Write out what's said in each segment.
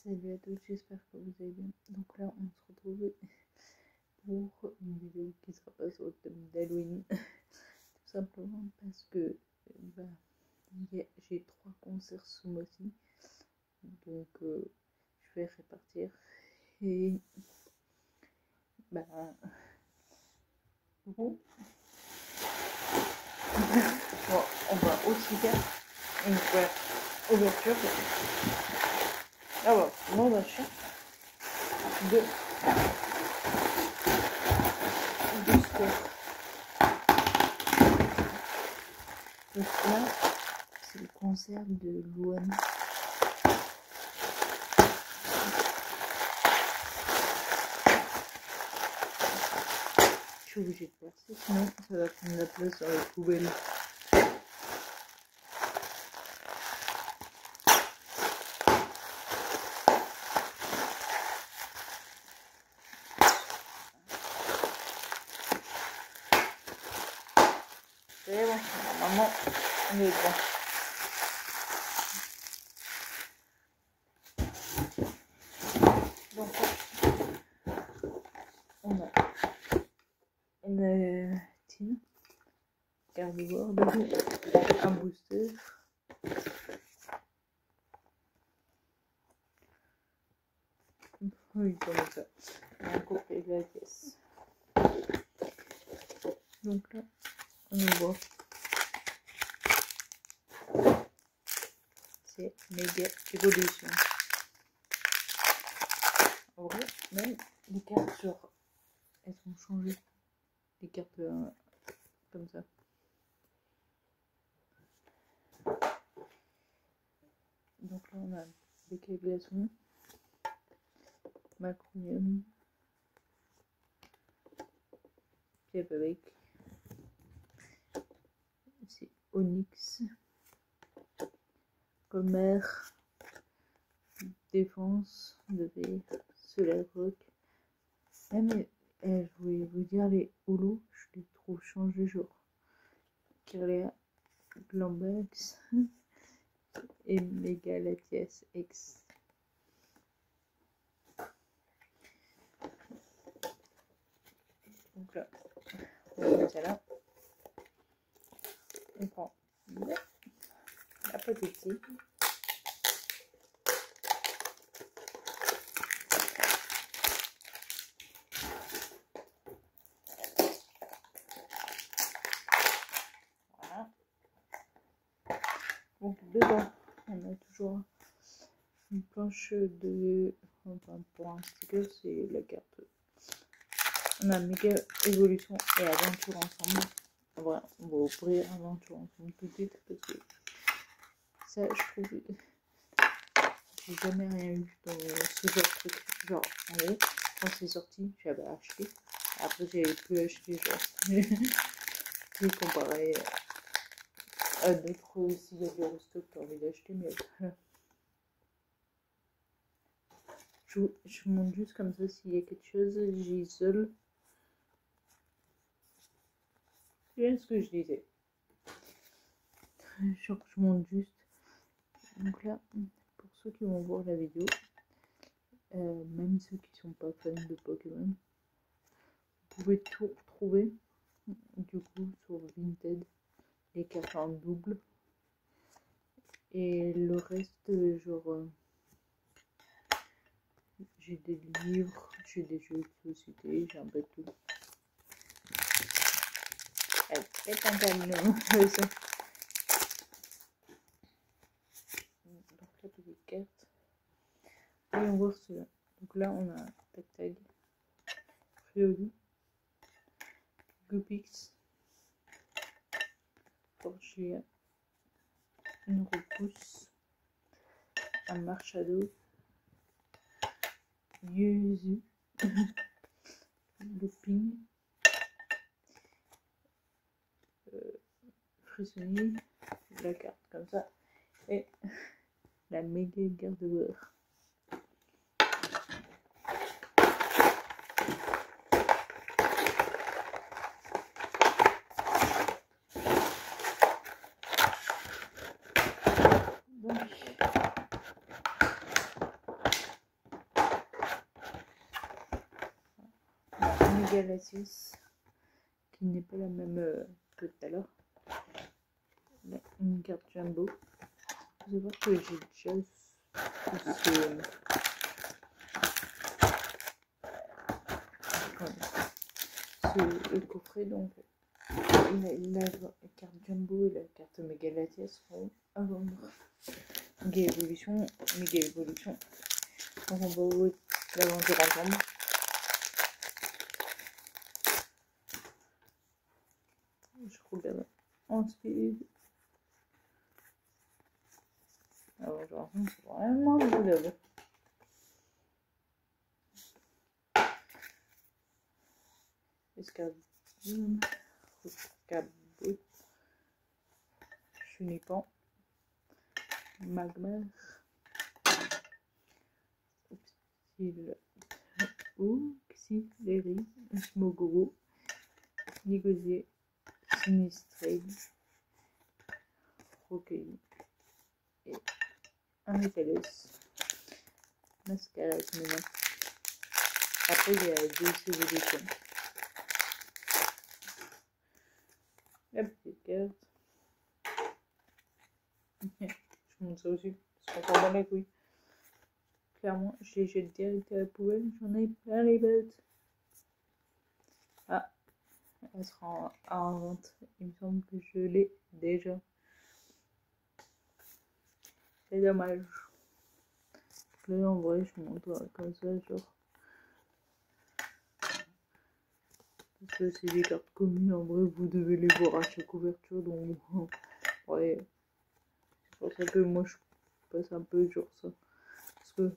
Salut à tous, j'espère que vous allez bien. Donc là, on se retrouve pour une vidéo qui sera pas sur le thème d'Halloween. Tout simplement parce que j'ai 3 concerts ce mois-ci. Donc je vais répartir. Et bon, on va aussi faire une ouverture. Ah ouais, mon machin de sport. Donc là, c'est le concert de Louane. Je suis obligée de percer, sinon ça va prendre la place dans la poubelle. C'est bon, normalement, on est bon. Donc, on a une team, carnivore, un booster, oui, comme ça, un coupé de la pièce. Donc là, on voit. C'est méga évolution. En vrai, même les cartes, genre, elles sont changées. Les cartes comme ça. Donc là, on a Becca Glaçon, Macronium, Piep avec, c'est Onyx, Comer, Défense, de verre, Soleil Rock. Même, je voulais vous dire, les holos, je les trouve changés, genre Kirlia, Glambax et Megalatias X. Donc là, on va mettre ça là. On prend la petite cible. Voilà. Donc dedans, on a toujours une planche de... Enfin, pour un sticker, c'est la carte. On a méga évolution et aventure ensemble. Voilà, on va ouvrir aventure ensemble tout de suite parce que ça, je trouve, j'ai jamais rien eu dans ce genre de truc. Genre, en gros, quand c'est sorti, j'avais acheté. Après, j'avais plus acheté, genre. J'ai comparé à d'autres s'il y a du restock, t'as envie d'acheter, mais voilà. Je vous montre juste comme ça s'il y a quelque chose, j'isole. C'est bien ce que je disais. Je montre juste. Donc là, pour ceux qui vont voir la vidéo, même ceux qui sont pas fans de Pokémon, vous pouvez tout retrouver du coup sur Vinted, les cartes en double. Et le reste, genre, j'ai des livres, j'ai des jeux de société, j'ai un peu de tout. Elle pète un camion, ça. Donc là, toutes les cartes. Et on voit cela. Donc là, on a Tag, Riolu, Gupix, Forgia, une repousse, un Marshado, Yuzu, le Ping, Frissonnier, la carte comme ça, et la méga garde-beurre. Donc, Galactus, qui n'est pas la même que tout à l'heure. Une carte jumbo. Vous allez voir que j'ai déjà ce coffret, donc la carte jumbo et la carte méga Latia seront à vendre. Méga évolution. Donc on va ouvrir l'aventure ensemble. Je regarde en speed. L'aventure ensemble, c'est vraiment agréable. Escarbot, Chunipan, Magmar, Auxiliary, Smogoro, Négocier, Sinistrel, Rocaille et un Métalès, Mascaras maintenant. Après, il y a deux évolutions. La petite carte. Je montre ça aussi, parce qu'on prend dans la couille. Clairement, je les jette direct à la poubelle, j'en ai plein les bêtes. Ah, elle sera en vente. Il me semble que je l'ai déjà. C'est dommage. Là, en vrai, je montre comme ça, genre. Parce que c'est des cartes communes, en vrai, vous devez les voir à chaque ouverture, donc ouais. C'est pour ça que moi, je passe un peu genre ça. Parce que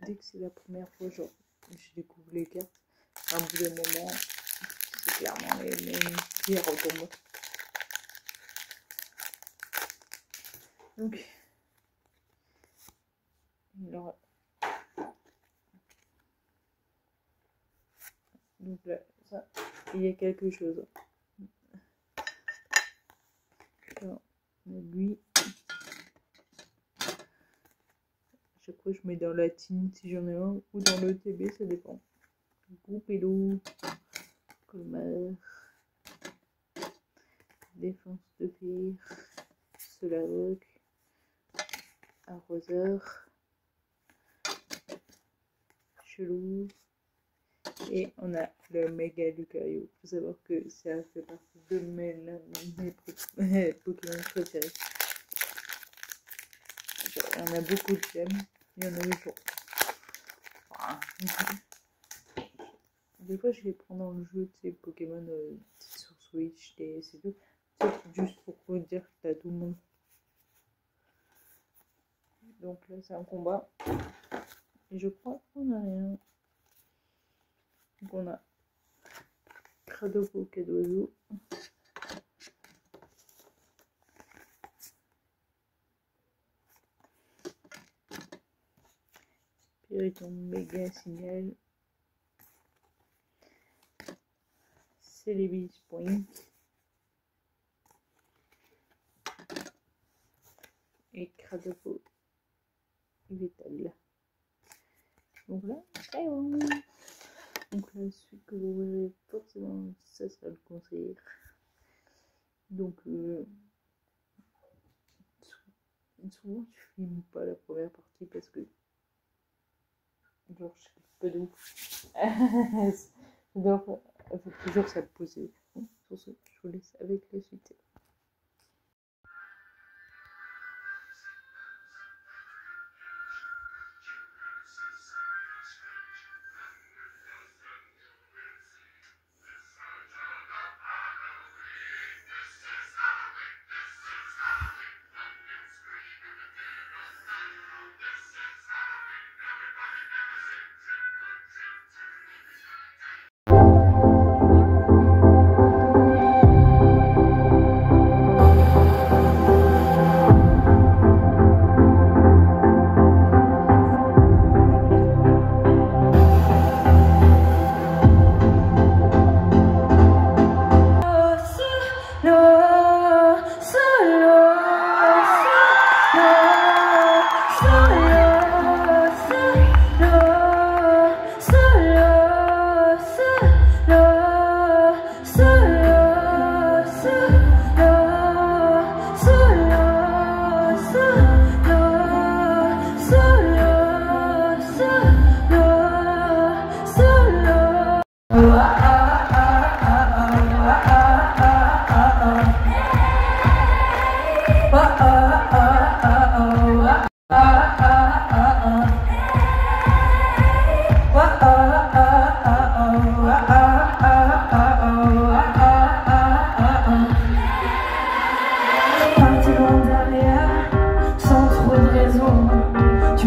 dès que c'est la première fois, genre, je découvre les cartes, à un bout d'un moment, c'est clairement les mêmes qui retombent. Donc, alors, donc là, ça, il y a quelque chose. Alors, lui, chaque fois je mets dans la team si j'en ai un, ou dans le TB, ça dépend. Groupélo, Colmar, Défense de Fer, Solavoc, Arroseur, Chelou, et on a le méga Lucario. Il faut savoir que ça fait partie de mes Pokémon préférés. Genre, il y en a beaucoup que j'aime, il y en a toujours. Enfin, des fois, je les prends dans le jeu, tu sais, Pokémon sur Switch, c'est tout. Juste pour vous dire que t'as tout le monde. Donc là, c'est un combat. Et je crois qu'on n'a rien. Donc on a Cradopo, Cadoiseau. Spiriton, Méga Signal. Celebi Point. Et Cradopo Vital. Donc là, c'est bon. Donc là, celui que vous verrez forcément, ça sera le conseiller. Donc, souvent, je filme pas la première partie parce que, genre, je suis pas de ouf. Donc, il faut toujours ça poser. Bon, sur ce, je vous laisse avec la suite.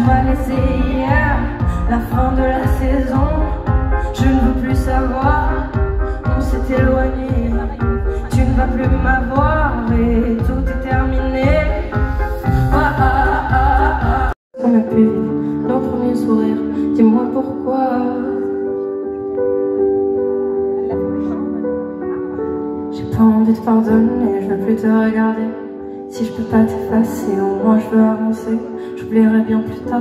m'as laissé hier, la fin de la saison. Je ne veux plus savoir, on s'est éloigné. Tu ne vas plus m'avoir et tout est terminé. On a pu nos premiers sourires, dis-moi pourquoi. J'ai pas envie de pardonner, je veux plus te regarder. Si je peux pas t'effacer, au moins je veux avancer. J'oublierai bien plus tard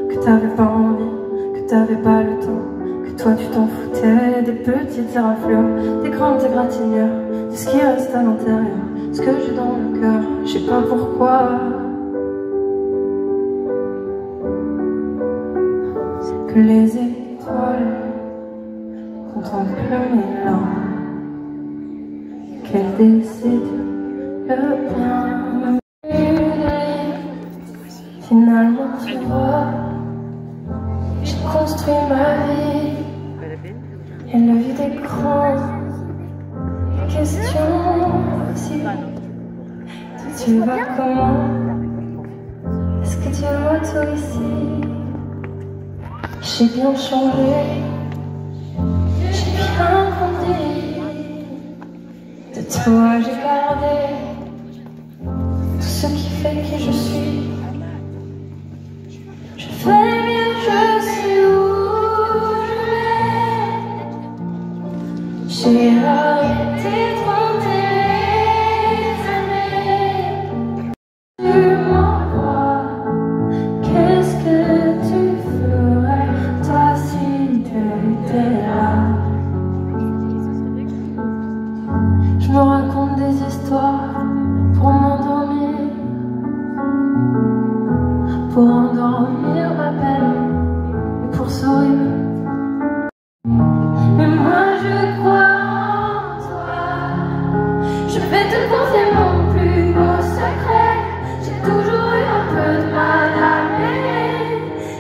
que t'avais pas envie, que t'avais pas le temps, que toi tu t'en foutais des petites éraflures, des grandes égratignures, de ce qui reste à l'intérieur, ce que j'ai dans le cœur, je sais pas pourquoi. Que les étoiles contemplent mes larmes, qu'elles décident le bien. Finalement tu vois, j'ai construit ma vie et le vide est grand. Question aussi, toi tu vas comment? Est-ce que tu vois tout ici? J'ai bien changé, j'ai bien grandi. De toi j'ai gardé tout ce qui fait qui je suis. Je fais bien, je sais où je vais. J'ai arrêté de compter les années. Tu m'envoies, qu'est-ce que tu ferais toi si tu étais là? Je me raconte des histoires pour m'endormir, pour endormir ma peine et pour sourire. Mais moi je crois en toi, je vais te confier mon plus beau secret. J'ai toujours eu un peu de mal à m'aimer,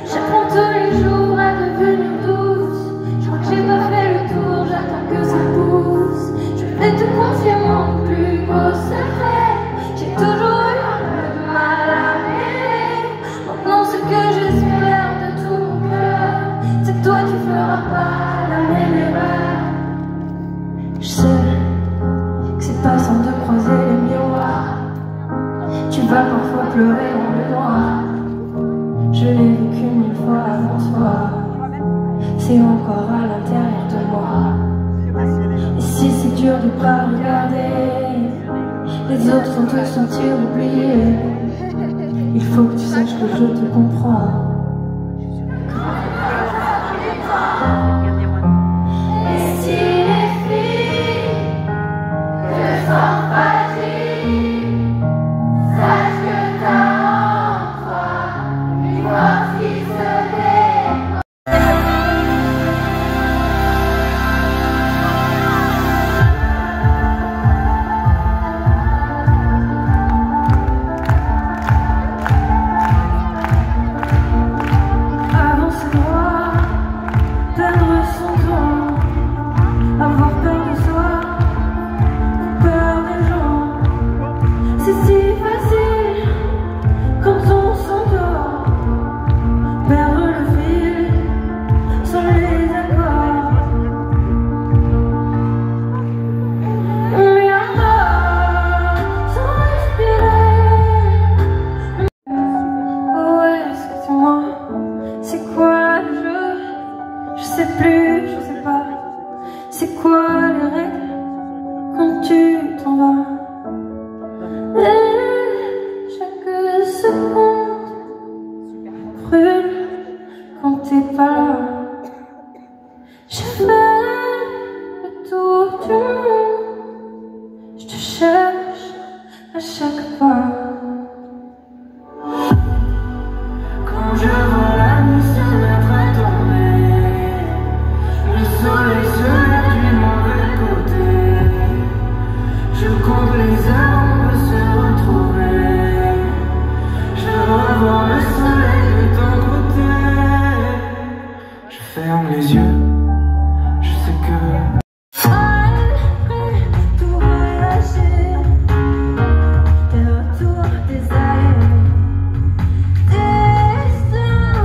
j'apprends tous les jours à devenir douce. Je crois que j'ai pas fait le tour, j'attends que ça pousse. Je vais te confier mon plus beau secret. J'ai toujours eu un peu de mal à m'aimer. Maintenant ce que j'espère de tout mon cœur, c'est que toi tu feras pas la même erreur. Je sais que c'est pas sans te croiser les miroirs, tu vas parfois pleurer dans le noir. Je l'ai vécu 1000 fois avant toi, c'est encore à l'intérieur de moi. Et si c'est dur de pas regarder, les autres vont te sentir oublié. Il faut que tu saches que je te comprends. Et si les filles te sentent fragiles, sache que t'as en toi une force qui se déploie. Avancer droit, perdre son temps, avoir peur de soi, peur des gens. C'est si facile quand on s'endort, perdre le fil sans les accords. Mais encore, sans respirer. Oh ouais, excuse-moi, c'est quoi le jeu? Je sais plus, je sais pas. C'est quoi les règles quand tu t'en vas? Et chaque seconde brûle quand t'es pas là. Je fais le tour du monde, je te cherche à chaque pas. Quand je vois la nuit se mettre à tomber, le soleil se lève du mauvais côté. Je compte les heures, on peut se retrouver. Je revois le soleil de ton côté. Je ferme les yeux, je sais que tout voyager, des retours, des allées, des destins.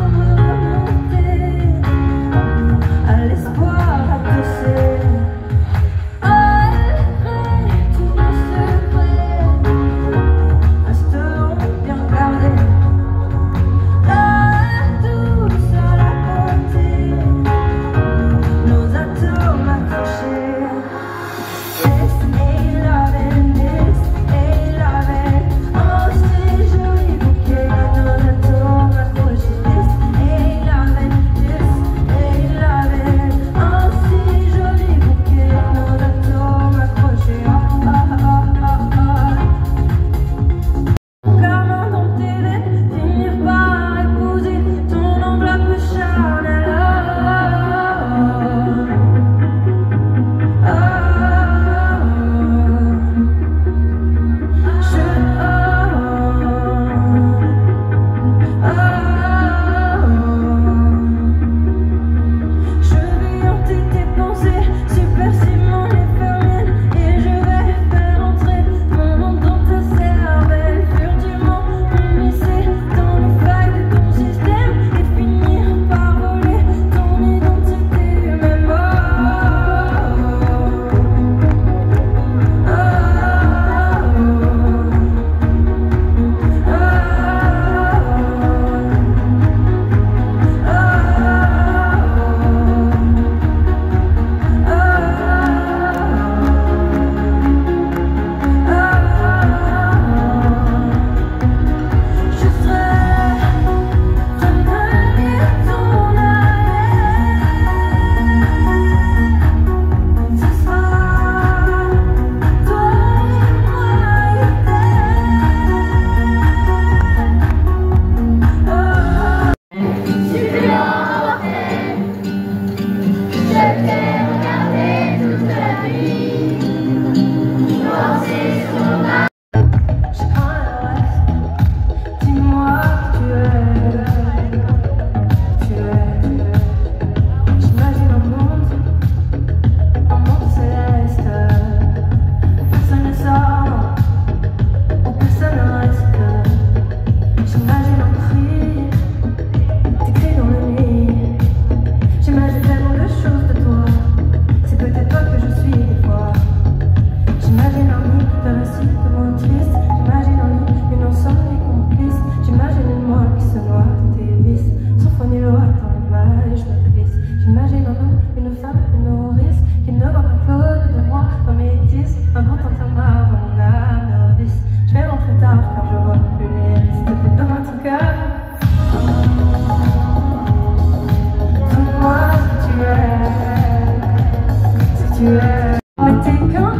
tu es. Mais t'es quand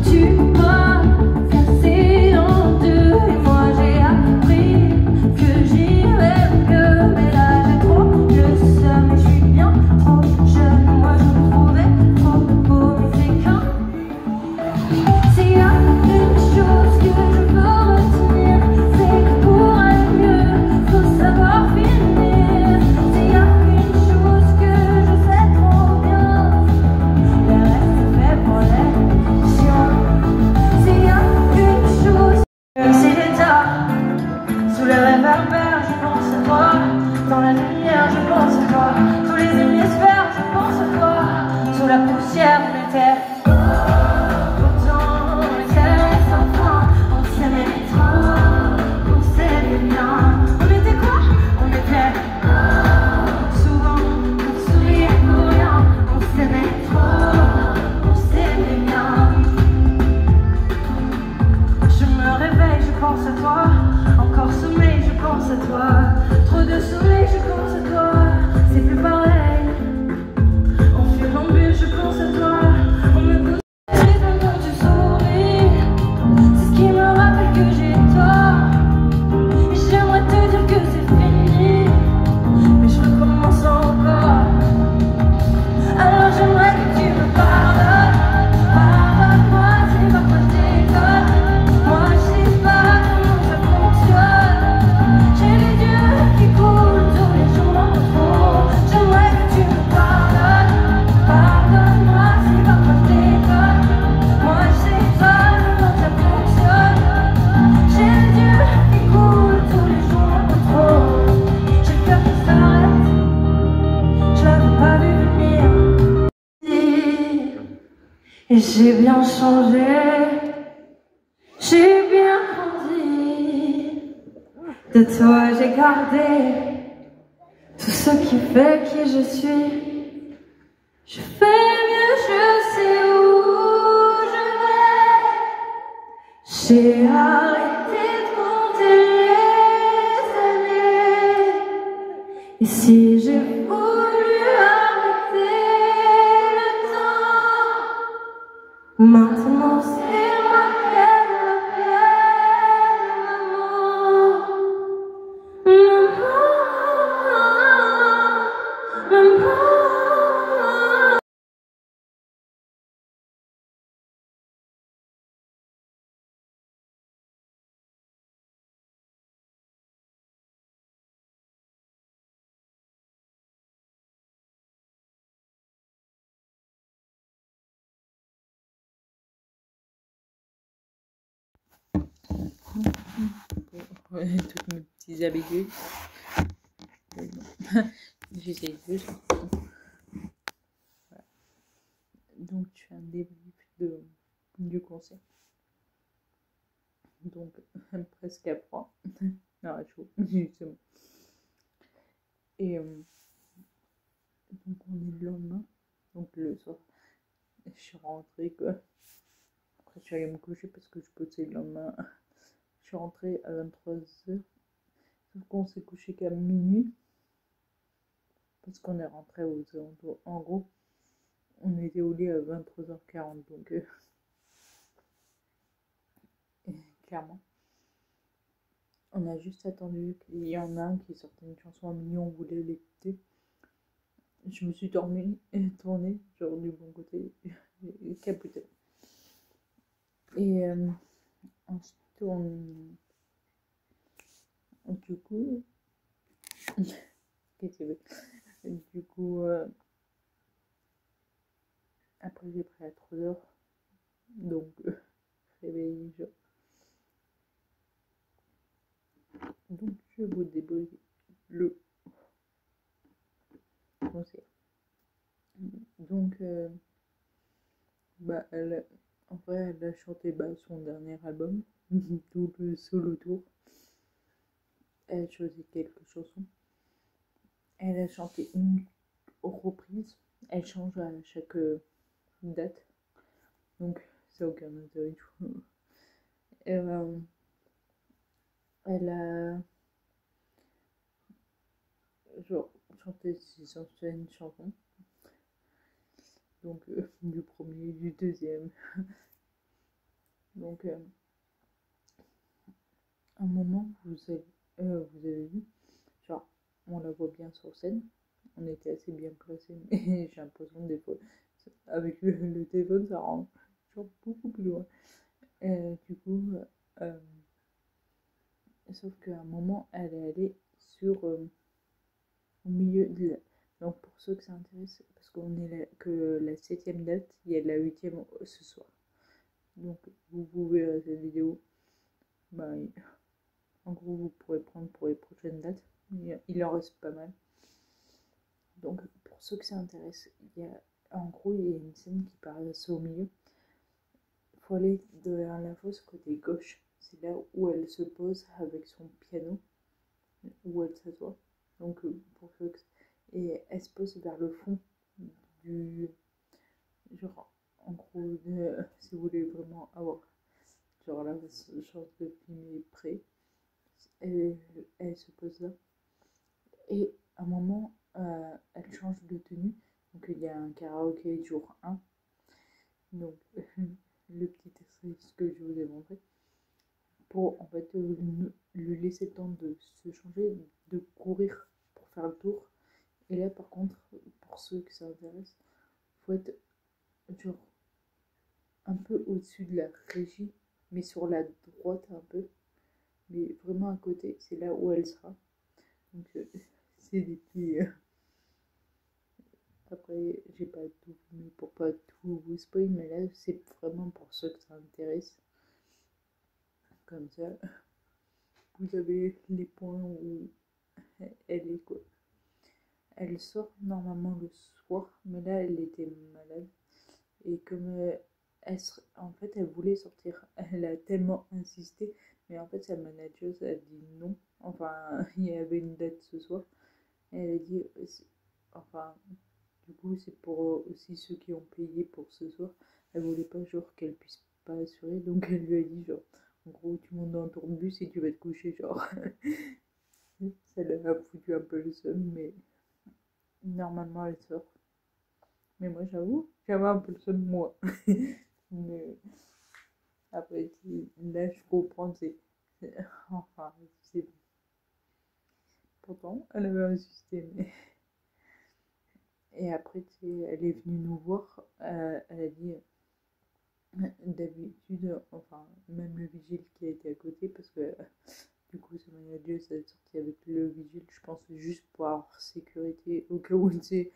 tu m'as cassé en deux et moi j'ai appris que j'irais mieux. Mais là j'ai trop le seum et je suis bien trop jeune. Moi je me trouvais trop beau. Mais c'est quand s'il y a une chose que je veux retenir, c'est que pour aller mieux, faut savoir finir. S'il y a une chose que je sais trop bien, le reste c'est fait pour les chiens. S'il y a une chose, c'est l'état. Sous le réverbère, je pense à toi. Dans la lumière, je pense à toi. Sous les hémisphères, je pense à toi. Sous la poussière, on était. Pourtant, on était sans fin. On s'aimait trop, on s'aimait bien. On était quoi? On était souvent pour sourire pour rien. On s'aimait trop, on s'aimait bien. Je me réveille, je pense à toi. Encore sommeil, je pense à toi. Trop de soleil, je pense à toi. C'est plus pareil. On funambule, je pense à toi. On me pousse quand tu souris. C'est ce qui me rappelle que j'ai tort. Et j'aimerais te dire que c'est fini, mais je recommence encore. Alors j'aimerais que tu me pardonnes. Pardonne-moi, c'est parfois je déconne. Moi je sais pas comment ça fonctionne. J'ai les yeux qui coulent tous les jours dans mon trou. J'aimerais que tu me pardonnes. Pardonne-moi, c'est parfois je déconne. Moi je sais pas comment ça fonctionne. J'ai les yeux qui coulent tous les jours dans mon trou. J'ai peur que ça s'arrête. Je l'avais pas vu venir. Et j'ai bien changé, j'ai bien grandi. De toi j'ai gardé tout ce qui fait qui je suis. Je fais mieux, je sais où je vais. J'ai arrêté de compter les années. Et si j'ai voulu arrêter le temps, maintenant c'est moi qu'elle appelle maman. Maman, maman. Toutes mes petites habitudes. J'essaie de. Voilà. Donc, je fais un débrief du concert. Donc, presque à froid. Non, à chaud, justement. Et donc, on est le lendemain. Donc, le soir, je suis rentrée, quoi. Après, je suis allée me coucher parce que je bossais le lendemain. Je suis rentrée à 23h. Sauf qu'on s'est couché qu'à minuit. Parce qu'on est rentré aux alentours. En gros, on était au lit à 23h40. Donc, clairement. On a juste attendu qu'il y en a un qui sortait une chanson à minuit, on voulait l'écouter. Je me suis dormie et tournée, genre du bon côté, et capoté. Et ensuite, du coup, du coup, après j'ai pris à 3h, donc réveillé, genre. Donc je vous débriefe le concert. Donc, bah, en vrai, elle a chanté son dernier album, tout le solo tour. Elle a choisi quelques chansons. Elle a chanté une reprise. Elle change à chaque date. Donc, ça n'a aucun intérêt du tout. Elle a genre chanté ses anciennes chansons. Donc du premier, du deuxième. Donc à un moment, vous avez vu, genre, on la voit bien sur scène. On était assez bien placés, mais j'ai l'impression des fois, avec le téléphone, ça rend genre beaucoup plus loin. Du coup, sauf qu'à un moment, elle est allée sur au milieu de la... Donc pour ceux que ça intéresse, parce qu'on est que la 7e date, il y a la 8e ce soir. Donc vous pouvez cette vidéo. Bah, en gros, vous pourrez prendre pour les prochaines dates. Il en reste pas mal. Donc pour ceux que ça intéresse, en gros, il y a une scène qui paraît au milieu. Il faut aller derrière la fosse côté gauche. C'est là où elle se pose avec son piano, où elle s'assoit. Donc pour ceux que... Et elle se pose vers le fond du... Genre, en gros, si vous voulez vraiment avoir genre la chance de filmer près, elle se pose là. Et à un moment, elle change de tenue. Donc il y a un karaoké jour 1. Donc le petit extrait que je vous ai montré. Pour en fait le laisser le temps de se changer, de courir pour faire le tour. Et là par contre, pour ceux que ça intéresse, faut être genre un peu au-dessus de la régie, mais sur la droite un peu. Mais vraiment à côté, c'est là où elle sera. Donc c'est des petits... Après, j'ai pas tout filmé pour pas tout vous spoil, mais là c'est vraiment pour ceux que ça intéresse. Comme ça, vous avez les points où elle est quoi. Elle sort normalement le soir, mais là elle était malade. Et comme en fait elle voulait sortir, elle a tellement insisté, mais en fait sa manageuse a dit non. Enfin, il y avait une date ce soir. Et elle a dit, enfin, du coup c'est pour aussi ceux qui ont payé pour ce soir. Elle voulait pas genre qu'elle puisse pas assurer, donc elle lui a dit genre, en gros tu montes dans ton bus et tu vas te coucher genre. Ça l'a foutu un peu le seum, mais normalement elle sort. Mais moi j'avoue, j'avais un peu le seum moi. Mais après, là je comprends, enfin, c'est... Pourtant, elle avait insisté, mais... Et après, elle est venue nous voir, elle a dit, d'habitude, enfin, même le vigile qui a été à côté, parce que du coup, sa manager s'est sorti avec le vigile, je pense, juste pour avoir sécurité, au cas où, tu sais,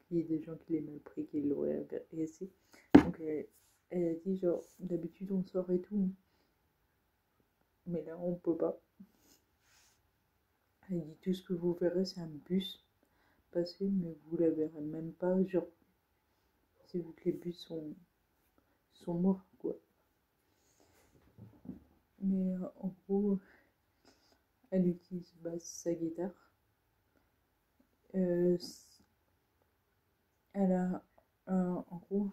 qu'il y ait des gens qui l'aient mal pris, qui l'auraient agressé. Donc, elle a dit, genre, d'habitude, on sort et tout, mais là, on peut pas. Elle dit, tout ce que vous verrez, c'est un bus passer, mais vous la verrez même pas, genre, c'est vu que les bus sont morts, quoi. Mais en gros, elle utilise sa guitare. Elle a, en gros,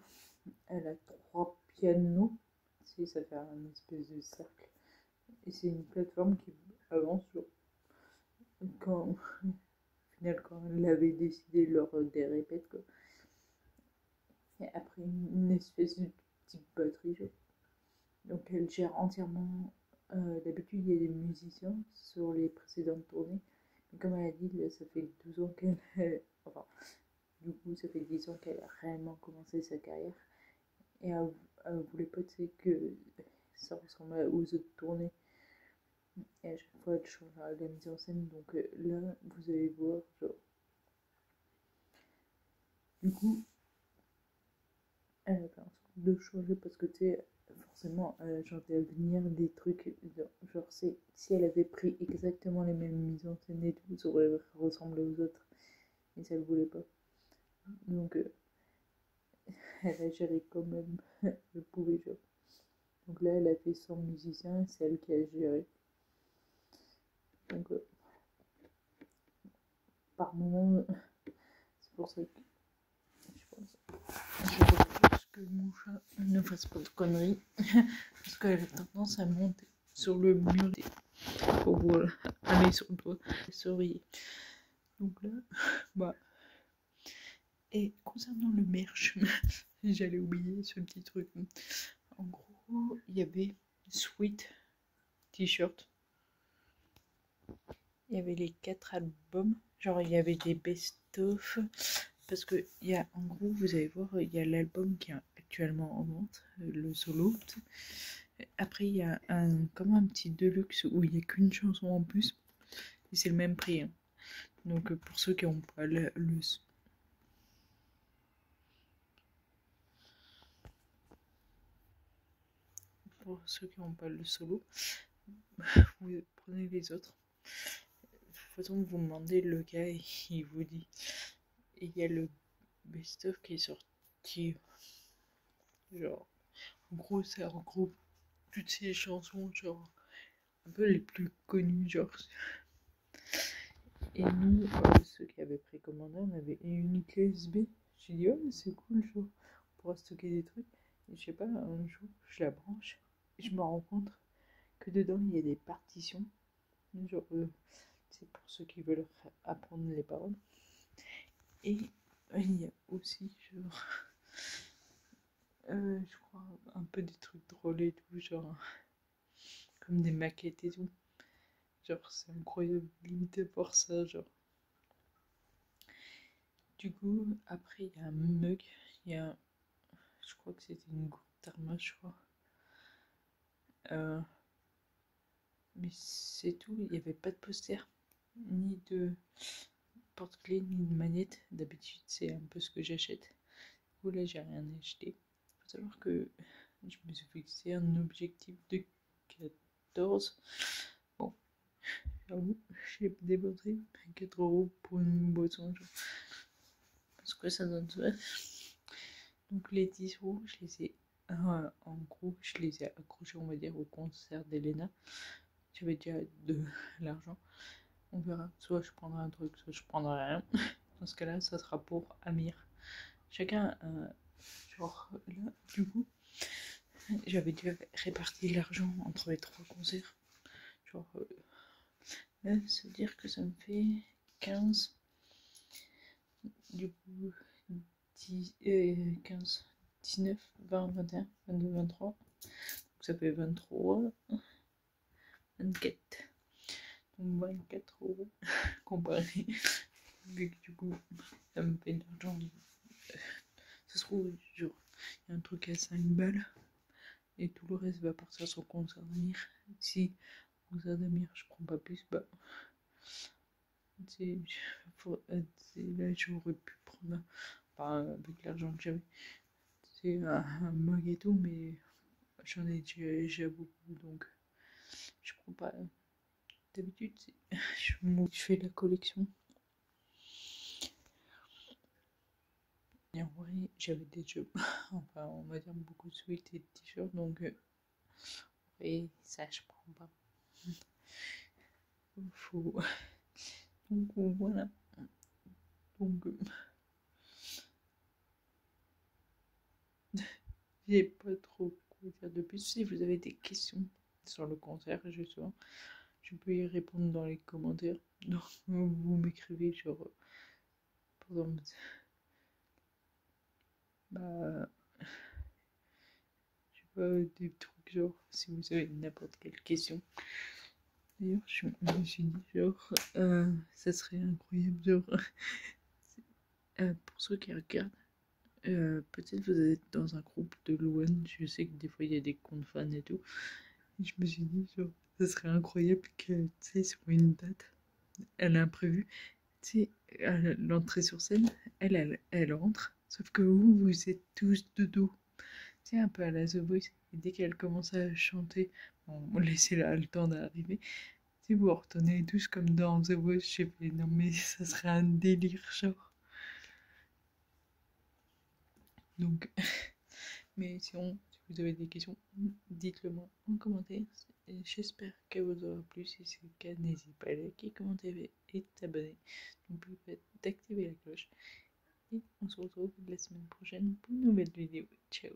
elle a 3 pianos. Si ça fait un espèce de cercle. Et c'est une plateforme qui avance sur... Quand, au final, quand elle avait décidé lors des répètes, quoi. Et après, une espèce de petite batterie, genre. Donc elle gère entièrement. D'habitude, il y a des musiciens sur les précédentes tournées. Mais comme elle a dit, là, ça fait 12 ans qu'elle... Enfin, du coup, ça fait 10 ans qu'elle a réellement commencé sa carrière. Et elle voulait pas, tu sais, que ça ressemble aux autres tournées. Et à chaque fois, elle change la mise en scène. Donc là, vous allez voir, genre... Du coup, elle a fait en sorte de changer parce que, tu sais, forcément, genre à venir des trucs, genre si elle avait pris exactement les mêmes mises en scène et tout, ça aurait ressemblé aux autres. Et ça, elle voulait pas. Donc, elle a géré quand même le pouvait genre. Donc là, elle a fait 100 musiciens, c'est elle qui a géré. Donc, par moment, c'est pour ça que je pense. Je veux juste que mon chat ne fasse pas de conneries, parce qu'elle a tendance à monter sur le mur pour aller sur le toit et surveiller. Donc là, bah, Et concernant le merch, j'allais oublier ce petit truc. En gros, il y avait Sweet t-shirt. Il y avait les 4 albums. Genre, il y avait des best-of. Parce que, en gros, vous allez voir, il y a l'album qui est actuellement en vente, le solo. Après, il y a comme un petit deluxe où il n'y a qu'une chanson en plus. Et c'est le même prix. Hein. Donc, pour ceux qui n'ont pas pour ceux qui n'ont pas le solo, vous prenez les autres. De toute façon, vous demandez le gars et il vous dit. Et il y a le best-of qui est sorti. Genre, en gros, ça regroupe toutes ces chansons, genre, un peu les plus connues, genre. Et nous, ceux qui avaient précommandé, on avait une clé USB. J'ai dit, oh, c'est cool, genre, on pourra stocker des trucs. Et je sais pas, un jour, je la branche et je me rends compte que dedans, il y a des partitions. Genre, c'est pour ceux qui veulent apprendre les paroles. Et il y a aussi, genre, je crois, un peu des trucs drôles et tout, genre, comme des maquettes et tout. Genre, c'est incroyable, limité pour ça, genre. Du coup, après, il y a un mug, je crois que c'était une gourde thermos, je crois. Mais c'est tout, il n'y avait pas de poster, ni de porte-clés, ni de manette. D'habitude, c'est un peu ce que j'achète. Du coup, là, j'ai rien acheté. Il faut savoir que je me suis fixé un objectif de 14. Bon, j'avoue, j'ai dépensé 4 € pour une boisson. Genre. Parce que ça donne ça. Donc les 10 €, je les ai, en gros, je les ai accrochés, on va dire, au concert d'Elena. J'avais déjà de l'argent. On verra. Soit je prendrai un truc, soit je prendrai rien. Dans ce cas-là, ça sera pour Amir. Chacun, genre là, du coup, j'avais déjà réparti l'argent entre les 3 concerts. Genre, là, ça veut dire que ça me fait 15. Du coup, 15, 19, 20, 21, 22, 23. Donc ça fait 23, 24. Donc 24 € comparé. Vu que du coup, ça me fait de l'argent. Ça se trouve, genre, il y a un truc à 5 balles. Et tout le reste va partir sur le concert d'Amir. Si concert d'Amir, je prends pas plus, bah. Là, j'aurais pu prendre. Enfin, avec l'argent que j'avais. C'est un mug et tout, mais j'en ai déjà beaucoup, donc je prends pas. D'habitude, je fais la collection. Et en vrai, j'avais des jeux, enfin, on va dire beaucoup de sweats et de t-shirts, donc et ça, je prends pas. Faut. Donc voilà. Donc j'ai pas trop quoi dire de plus. Si vous avez des questions sur le concert, justement, je peux y répondre dans les commentaires. Donc vous m'écrivez genre, par exemple, bah, je sais pas, des trucs genre, si vous avez n'importe quelle question. D'ailleurs, je me suis dit genre, ça serait incroyable genre, pour ceux qui regardent. Peut-être vous êtes dans un groupe de Louane, je sais que des fois il y a des comptes fans et tout. Et je me suis dit, genre, ça serait incroyable que, tu sais, sur une date, elle a imprévu, tu sais, l'entrée sur scène, elle entre, sauf que vous êtes tous de dos. Tu sais, un peu à la The Voice. Et dès qu'elle commence à chanter, bon, laissez-la le temps d'arriver. Tu sais, vous retournez tous comme dans The Voice. J'ai fait, non mais ça serait un délire, genre. Donc, mais sinon, si vous avez des questions, dites-le moi en commentaire. J'espère qu'elle vous aura plu. Si c'est le cas, n'hésitez pas à liker, commenter et t'abonner. N'oubliez pas d'activer la cloche. Et on se retrouve la semaine prochaine pour une nouvelle vidéo. Ciao!